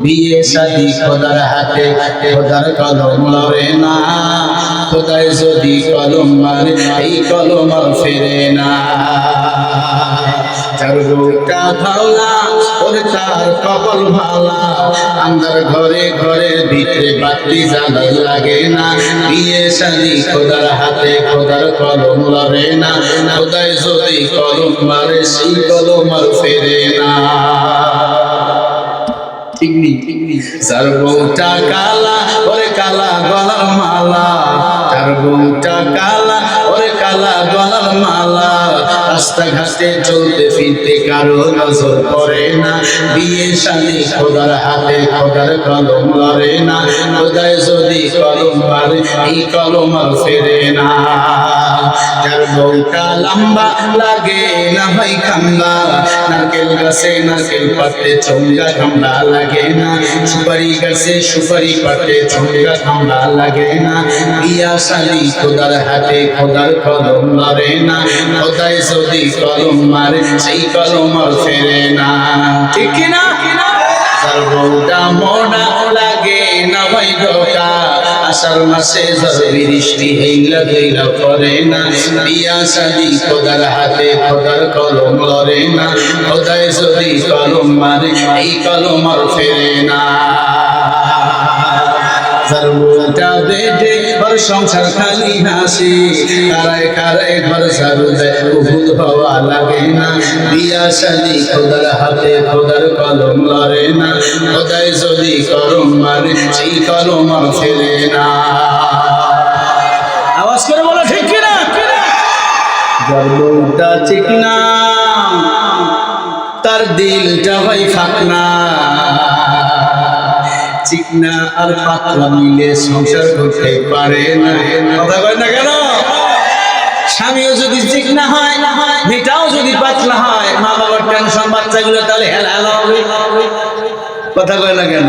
বিয়ে শাদী খোদার হাতে, খোদার কলম লড়ে না। খোদায় যদি কলম মারে এই কলম আর ফেরে না। যার বউটা ভালা ওর তার কপাল ভালা, আন্দার ঘরে ঘরের ভিতরে বাতি জ্বালা লাগে না। বিয়ে শাদী খোদার হাতে, খোদার কলম লড়ে না। খোদায় যদি কলম মারে সেই কলম আর ফেরে না। যার বউটা কালা ওরে কালা গলার মালা, যার বউটা কালা ওরে কালা গলার মালা, রাস্তাঘাটে চলতে ফিরতে কারো নজর পড়ে না। বিয়ে শাদী খোদার হাতে, খোদার কলম লড়ে না। খোদায় যদি কলম মারে এই কলম আর ফেরে না। যার বউটা লম্বা লাগে না ভাই খাম্বা, নারকেল গাছে নারকেল পাতে চৌঙ্গা খাম্বা লাগে না। সুপারি গাছে সুপারি পাতে চৌঙ্গা খাম্বা লাগে না। বিয়া শাদী খোদার হাতে, খোদার কলম লড়ে না। খোদায় যদি কলম মারে সেই কলম আর ফেরে না। ঠিক কিনা? যার বউটা মোনা লাগে না ভাই ঢোকা, আষাঢ় মাসে ঝড় বৃষ্টি হেইলা ধইলা পড়ে না। বিয়া শাদী খোদার হাতে, খোদার কলম লড়ে না। খোদায় যদি কলম মারে এই কলম আর ফেরে না। যার বউটা বেটে ওর সংসার খালি হাসি, কারায় কারায় ঘর ঝাড়ু দেয় ভুল হওয়া লাগে না। বিয়া শাদী খোদার হাতে, খোদার কলম লড়ে না। খোদায় যদি কলম মারে সেই কলম আর ফেরে না। আওয়াজ করে বলো ঠিক কিনা? যার বউটা চিকনা তার দিলটা ভাই ফাকনা, চিকনা আর পাতলা মিলে সংসার করতে পারে না। কথা কয় না কেন? স্বামীও যদি চিকনা হয়, মেয়েটাও যদি পাতলা হয়, মা বাবার টেনশন বাচ্চাগুলো তাহলে হেলা হেলা হবে। কথা কয় না কেন?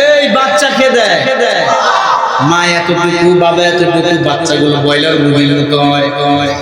এই বাচ্চা কে দেয়? মা এতটুকু, বাবা এতটুকু, বাচ্চাগুলো ব্রয়লার মুরগির মতো হয়।